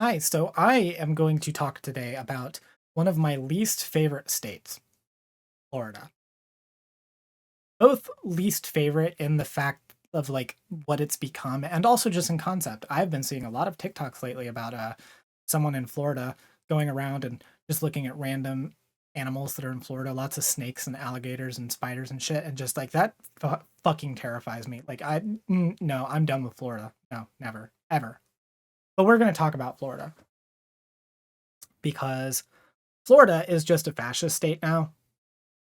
Hi, so I am going to talk today about one of my least favorite states, Florida. Both least favorite in the fact of like what it's become and also just in concept. I've been seeing a lot of TikToks lately about someone in Florida going around and just looking at random animals that are in Florida, lots of snakes and alligators and spiders and shit, and just like that fucking terrifies me. No, I'm done with Florida. No, never, ever. But we're going to talk about Florida because Florida is just a fascist state now.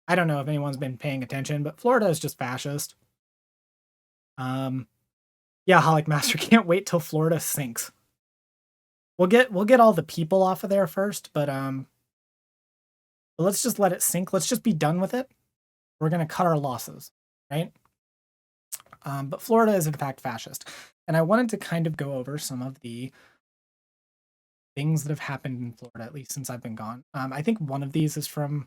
I don't know if anyone's been paying attention, but Florida is just fascist. Um, yeah, Holic Master can't wait till Florida sinks. We'll get all the people off of there first, but let's just let it sink. Let's just be done with it. We're gonna cut our losses, right? But Florida is in fact fascist, and I wanted to kind of go over some of the things that have happened in Florida, at least since I've been gone. I think one of these is from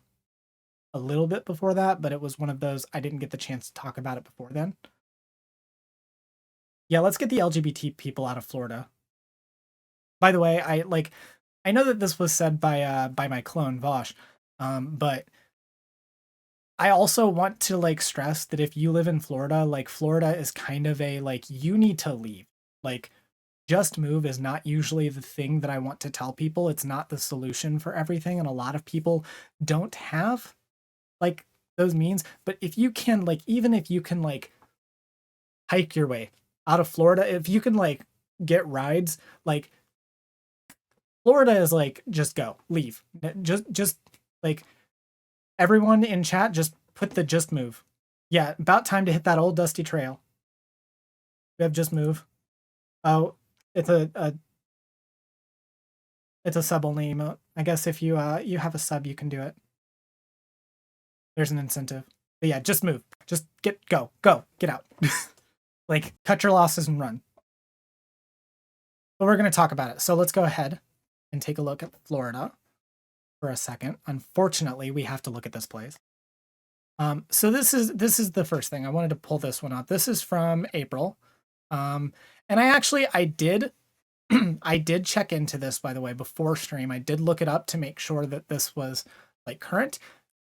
a little bit before that, but it was one of those I didn't get the chance to talk about it before then. Yeah, let's get the LGBT people out of Florida. By the way, I know that this was said by my clone Vosh, but I also want to like stress that if you live in Florida, like Florida is kind of a like you need to leave. Like just move is not usually the thing that I want to tell people. It's not the solution for everything, and a lot of people don't have like those means. But if you can like even if you can like hike your way out of Florida, if you can like get rides, like Florida is like just go, leave. Just like everyone in chat just put the just move. Yeah, about time to hit that old dusty trail. We have just move. Oh, it's a sub only emote. I guess if you you have a sub, you can do it. There's an incentive. But yeah, just move. Just get get out. Like cut your losses and run. But we're going to talk about it. So let's go ahead and take a look at Florida for a second. Unfortunately, we have to look at this place. So this is the first thing. I wanted to pull this one up. This is from April. And I did I did check into this, by the way, before stream. I did look it up to make sure that this was like current.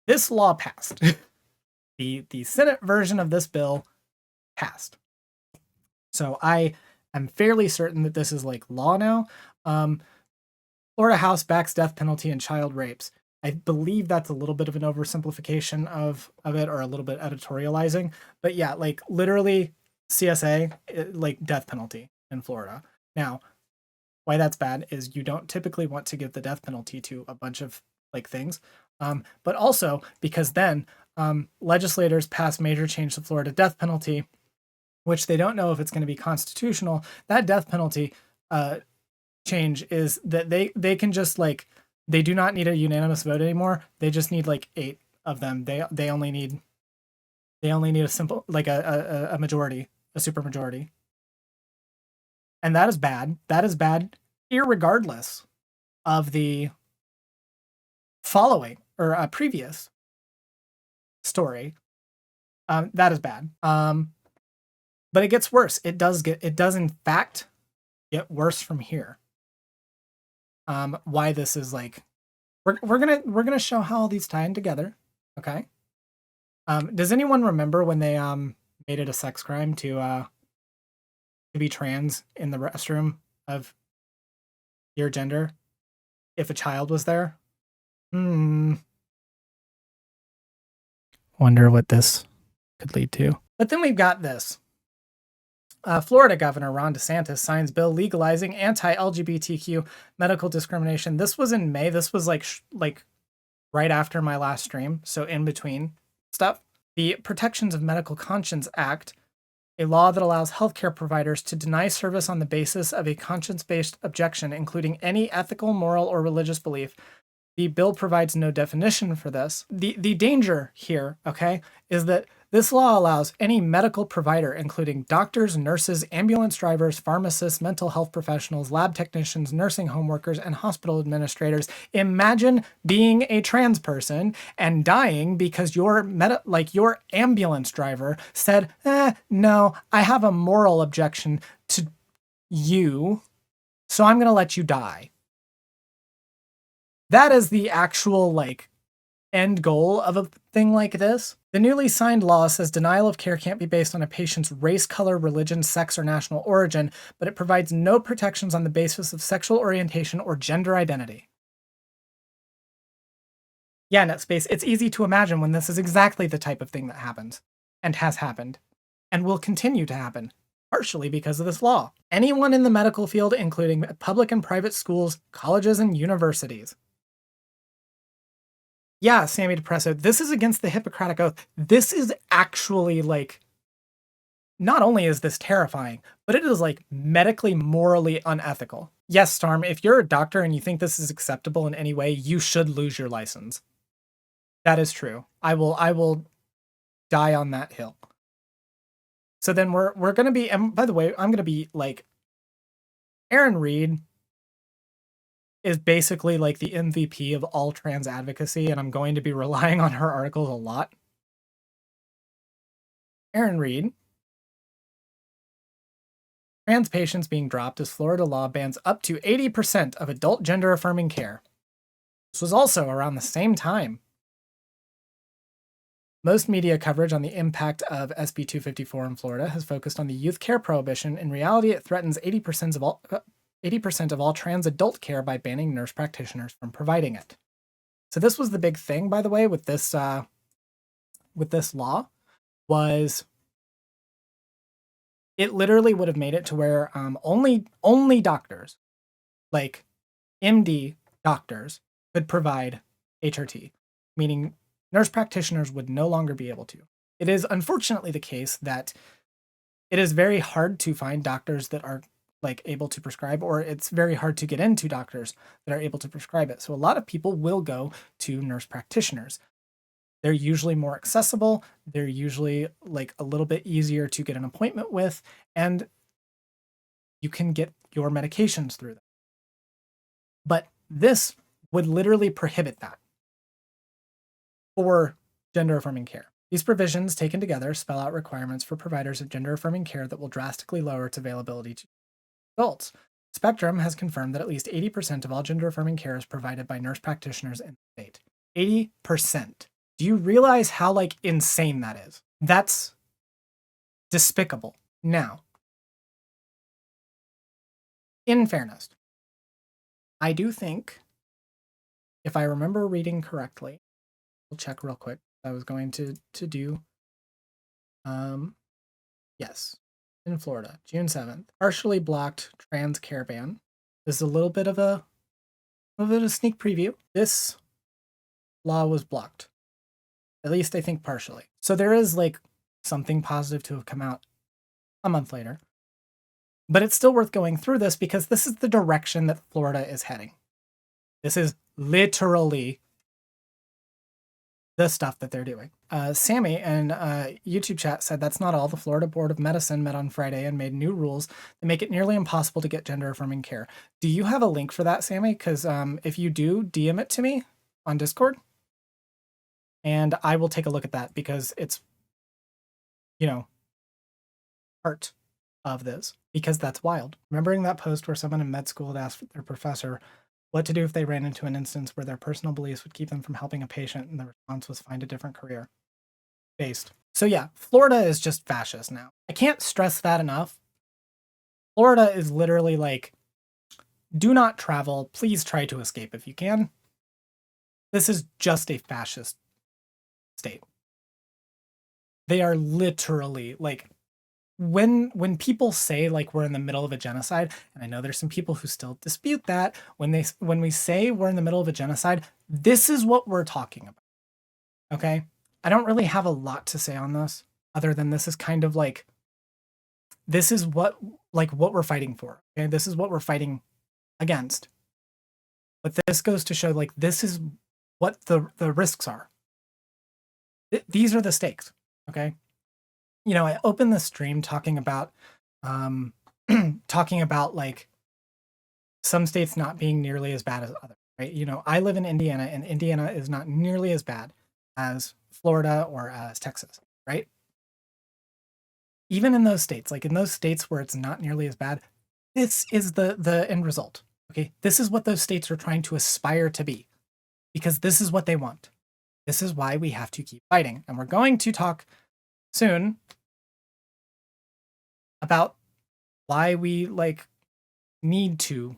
This law passed. The Senate version of this bill passed. So I am fairly certain that this is like law now. Florida House backs death penalty and child rapes. I believe that's a little bit of an oversimplification of it, or a little bit editorializing. But yeah, like literally CSA, like death penalty in Florida. Now, why that's bad is you don't typically want to give the death penalty to a bunch of like things. But also because then legislators pass major change to Florida death penalty, which they don't know if it's going to be constitutional. That death penalty change is that they can just like, they do not need a unanimous vote anymore. They just need like 8 of them. They only need a simple like a majority, a super majority. And that is bad. That is bad irregardless of the following or a previous story. That is bad. But it gets worse. It does in fact get worse from here. Why this is like we're gonna show how all these tie in together. Okay. Does anyone remember when they made it a sex crime to be trans in the restroom of your gender if a child was there? Wonder what this could lead to. But then we've got this. Florida Governor Ron DeSantis signs bill legalizing anti-LGBTQ medical discrimination. This was in May. This was like right after my last stream, so in between stuff. The Protections of Medical Conscience Act, a law that allows healthcare providers to deny service on the basis of a conscience-based objection, including any ethical, moral, or religious belief. The bill provides no definition for this. The danger here, okay, is that this law allows any medical provider, including doctors, nurses, ambulance drivers, pharmacists, mental health professionals, lab technicians, nursing home workers, and hospital administrators. Imagine being a trans person and dying because your ambulance driver said, no, I have a moral objection to you, so I'm going to let you die. That is the actual, like, end goal of a thing like this. The newly signed law says denial of care can't be based on a patient's race, color, religion, sex, or national origin, but it provides no protections on the basis of sexual orientation or gender identity. Yeah, NetSpace, it's easy to imagine when this is exactly the type of thing that happens, and has happened, and will continue to happen, partially because of this law. Anyone in the medical field, including public and private schools, colleges, and universities. Yeah, Sammy Depresso, this is against the Hippocratic Oath. This is actually, like, not only is this terrifying, but it is, like, medically, morally unethical. Yes, Storm, if you're a doctor and you think this is acceptable in any way, you should lose your license. That is true. I will die on that hill. So then we're gonna be, and by the way, I'm gonna be like, Erin Reed is basically like the MVP of all trans advocacy, and I'm going to be relying on her articles a lot. Erin Reed. Trans patients being dropped as Florida law bans up to 80% of adult gender-affirming care. This was also around the same time. Most media coverage on the impact of SB 254 in Florida has focused on the youth care prohibition. In reality, it threatens 80% of all trans adult care by banning nurse practitioners from providing it. So this was the big thing, by the way, with this law, was it literally would have made it to where only doctors, like MD doctors, could provide HRT, meaning nurse practitioners would no longer be able to. It is unfortunately the case that it is very hard to find doctors that are, like, able to prescribe, or it's very hard to get into doctors that are able to prescribe it. So a lot of people will go to nurse practitioners. They're usually more accessible. They're usually, like, a little bit easier to get an appointment with, and you can get your medications through them. But this would literally prohibit that for gender-affirming care. These provisions, taken together, spell out requirements for providers of gender-affirming care that will drastically lower its availability to adults. Spectrum has confirmed that at least 80% of all gender-affirming care is provided by nurse practitioners in the state. 80%. Do you realize how, like, insane that is? That's despicable. Now, in fairness, I do think, if I remember reading correctly, we'll check real quick. I was going to do, yes, in Florida, June 7th, partially blocked trans care ban. This is a little bit of a sneak preview. This law was blocked, at least I think partially. So there is, like, something positive to have come out a month later. But it's still worth going through this because this is the direction that Florida is heading. This is literally the stuff that they're doing. Sammy in YouTube chat said that's not all. The Florida Board of Medicine met on Friday and made new rules that make it nearly impossible to get gender-affirming care. Do you have a link for that, Sammy? Because if you do, DM it to me on Discord, and I will take a look at that because it's, you know, part of this, because that's wild. Remembering that post where someone in med school had asked their professor what to do if they ran into an instance where their personal beliefs would keep them from helping a patient, and the response was find a different career. Based. So yeah, Florida is just fascist now. I can't stress that enough. Florida is literally like, do not travel. Please try to escape if you can. This is just a fascist state. They are literally, like, when people say, like, we're in the middle of a genocide, and I know there's some people who still dispute that, when we say we're in the middle of a genocide, this is what we're talking about. Okay? I don't really have a lot to say on this, other than this is kind of like, this is what we're fighting for. Okay? This is what we're fighting against. But this goes to show, like, this is what the risks are. These are the stakes. Okay? You know, I opened the stream talking about like some states not being nearly as bad as others, right? You know, I live in Indiana, and Indiana is not nearly as bad as Florida or as Texas, right? Even in those states, like in those states where it's not nearly as bad, This is the end result. Okay, this is what those states are trying to aspire to be, because this is what they want. This is why we have to keep fighting. And we're going to talk soon about why we like need to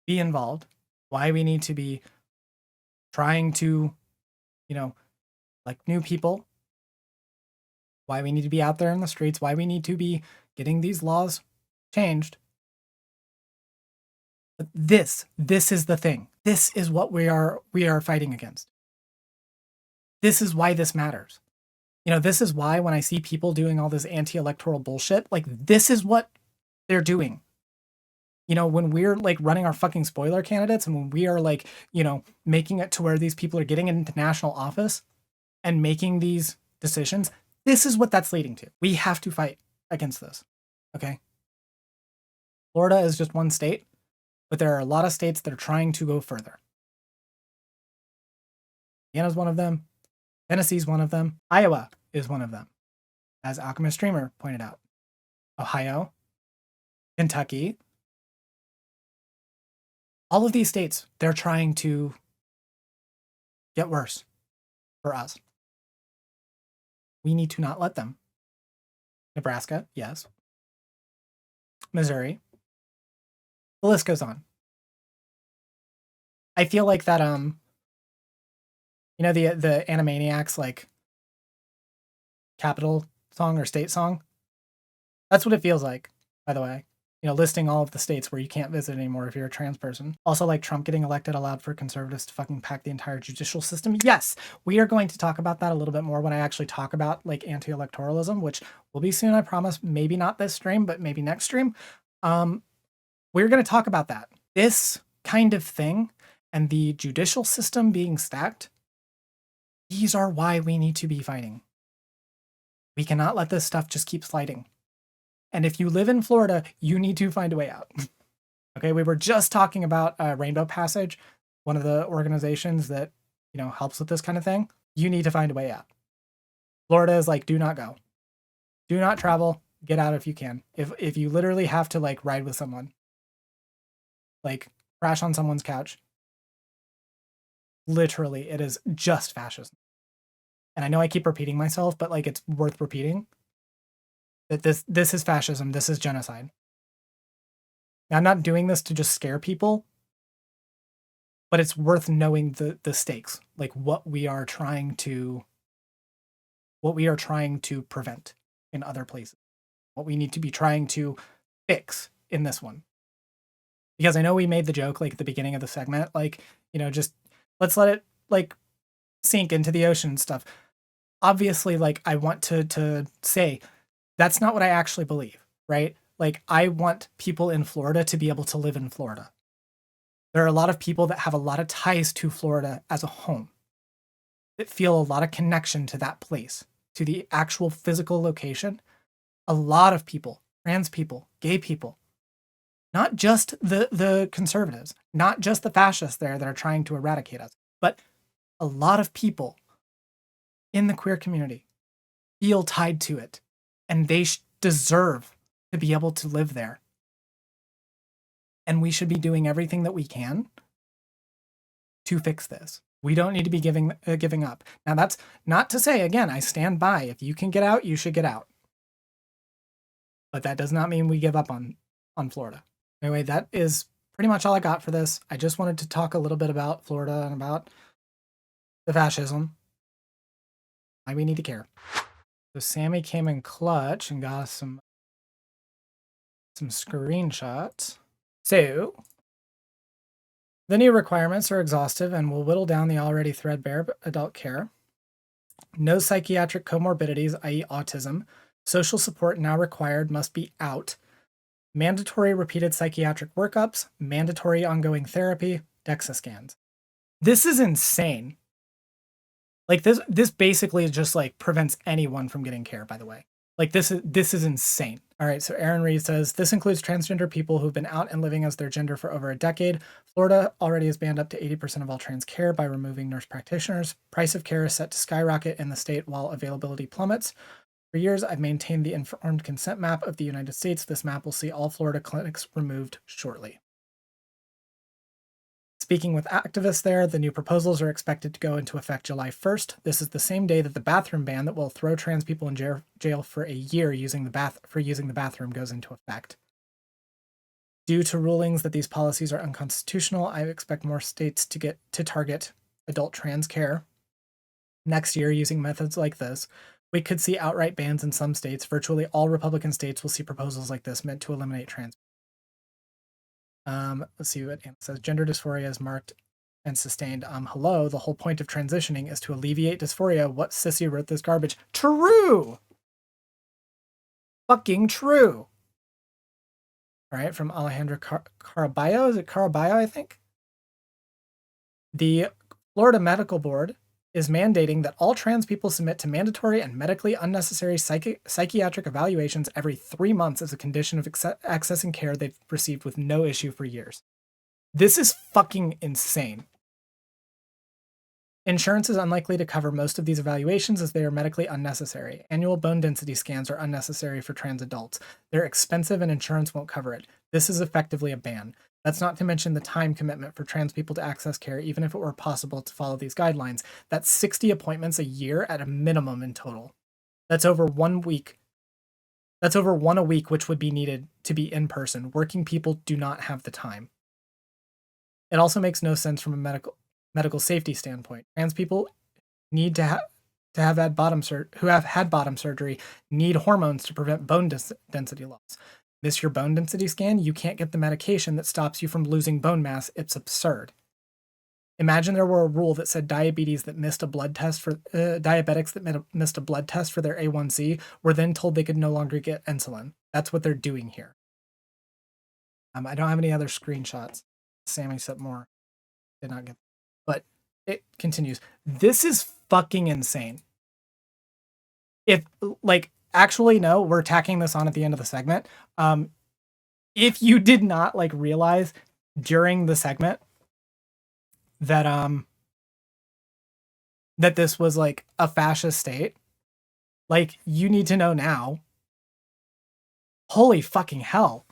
be involved, why we need to be trying to, like new people, why we need to be out there in the streets, why we need to be getting these laws changed. But this is the thing. This is what we are fighting against. This is why this matters. This is why when I see people doing all this anti-electoral bullshit, like this is what they're doing. When we're like running our fucking spoiler candidates and when we are like, making it to where these people are getting into national office and making these decisions, this is what that's leading to. We have to fight against this. Okay. Florida is just one state, but there are a lot of states that are trying to go further. Indiana's one of them. Tennessee's one of them. Iowa is one of them, as Alchemist Streamer pointed out. Ohio, Kentucky, all of these states, they're trying to get worse for us. We need to not let them. Nebraska, yes. Missouri. The list goes on. I feel like that, the Animaniacs, like, capital song or state song? That's what it feels like, by the way. Listing all of the states where you can't visit anymore if you're a trans person. Also, like Trump getting elected allowed for conservatives to fucking pack the entire judicial system. Yes, we are going to talk about that a little bit more when I actually talk about like anti-electoralism, which will be soon, I promise. Maybe not this stream, but maybe next stream. We're going to talk about that. This kind of thing and the judicial system being stacked, these are why we need to be fighting. We cannot let this stuff just keep sliding. And if you live in Florida, you need to find a way out. Okay, we were just talking about Rainbow Passage, one of the organizations that, helps with this kind of thing. You need to find a way out. Florida is like, do not go. Do not travel. Get out if you can. If you literally have to like ride with someone, like crash on someone's couch, literally, it is just fascism. And I know I keep repeating myself, but like it's worth repeating. That this is fascism, this is genocide. Now, I'm not doing this to just scare people, but it's worth knowing the stakes, like what we are trying to prevent in other places, what we need to be trying to fix in this one. Because I know we made the joke like at the beginning of the segment, like, just let's let it like sink into the ocean and stuff. Obviously, like I want to say that's not what I actually believe, right? Like, I want people in Florida to be able to live in Florida. There are a lot of people that have a lot of ties to Florida as a home, that feel a lot of connection to that place, to the actual physical location. A lot of people, trans people, gay people, not just the conservatives, not just the fascists there that are trying to eradicate us, but a lot of people in the queer community feel tied to it. And they deserve to be able to live there. And we should be doing everything that we can to fix this. We don't need to be giving up. Now, that's not to say, again, I stand by. If you can get out, you should get out. But that does not mean we give up on Florida. Anyway, that is pretty much all I got for this. I just wanted to talk a little bit about Florida and about the fascism. Why we need to care. So Sammy came in clutch and got us some screenshots. So the new requirements are exhaustive and will whittle down the already threadbare adult care. No psychiatric comorbidities, i.e. autism. Social support now required must be out. Mandatory repeated psychiatric workups. Mandatory ongoing therapy. DEXA scans. This is insane. Like this basically just like prevents anyone from getting care, by the way. Like this is insane. All right, so Aaron Reed says, this includes transgender people who've been out and living as their gender for over a decade. Florida already has banned up to 80% of all trans care by removing nurse practitioners. Price of care is set to skyrocket in the state while availability plummets. For years, I've maintained the informed consent map of the United States. This map will see all Florida clinics removed shortly. Speaking with activists there, the new proposals are expected to go into effect July 1st. This is the same day that the bathroom ban that will throw trans people in jail for a year using the bathroom goes into effect. Due to rulings that these policies are unconstitutional, I expect more states to target adult trans care next year using methods like this. We could see outright bans in some states. Virtually all Republican states will see proposals like this meant to eliminate trans. Let's see what Anna says. Gender dysphoria is marked and sustained. Hello, the whole point of transitioning is to alleviate dysphoria. What sissy wrote this garbage? True! Fucking true! All right, from Alejandra Caraballo. Is it Caraballo, I think? The Florida Medical Board is mandating that all trans people submit to mandatory and medically unnecessary psychiatric evaluations every 3 months as a condition of accessing care they've received with no issue for years. This is fucking insane. Insurance is unlikely to cover most of these evaluations as they are medically unnecessary. Annual bone density scans are unnecessary for trans adults. They're expensive and insurance won't cover it. This is effectively a ban. That's not to mention the time commitment for trans people to access care, even if it were possible to follow these guidelines. That's 60 appointments a year at a minimum in total. That's over 1 week. That's over one a week, which would be needed to be in person. Working people do not have the time. It also makes no sense from a medical safety standpoint. Trans people need to have had bottom surgery need hormones to prevent bone density loss. Miss your bone density scan, you can't get the medication that stops you from losing bone mass. It's absurd. Imagine there were a rule that said diabetics that missed a blood test for their A1C were then told they could no longer get insulin. That's what they're doing here. I don't have any other screenshots. Sammy said more. Did not get, but it continues. This is fucking insane. Actually, no, we're tacking this on at the end of the segment. If you did not realize during the segment that that this was a fascist state, you need to know now. Holy fucking hell.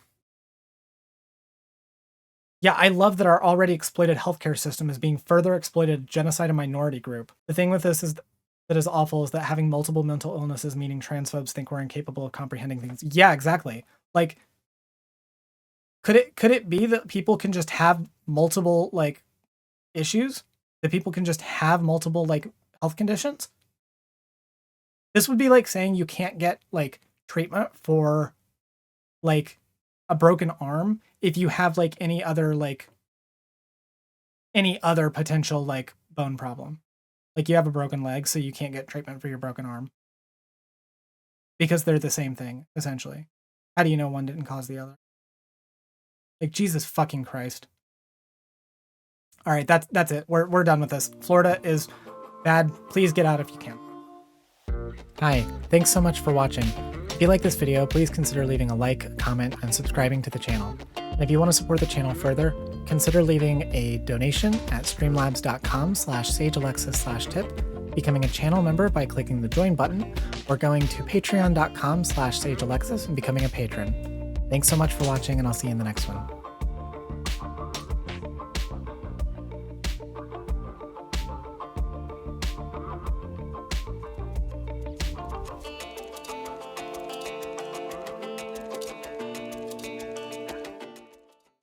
Yeah, I love that our already exploited healthcare system is being further exploited to genocide a minority group. The thing with this is that is awful is that having multiple mental illnesses, meaning transphobes think we're incapable of comprehending things. Yeah, exactly. Could it be that people can just have multiple issues? That people can just have multiple health conditions? This would be like saying you can't get treatment for a broken arm if you have any other potential bone problem. You have a broken leg, so you can't get treatment for your broken arm. Because they're the same thing, essentially. How do you know one didn't cause the other? Jesus fucking Christ. All right, that's it. We're done with this. Florida is bad. Please get out if you can. Hi, thanks so much for watching. If you like this video, please consider leaving a like, comment, and subscribing to the channel. And if you want to support the channel further, consider leaving a donation at streamlabs.com/sagealexis/tip, becoming a channel member by clicking the join button, or going to patreon.com/sagealexis and becoming a patron. Thanks so much for watching, and I'll see you in the next one.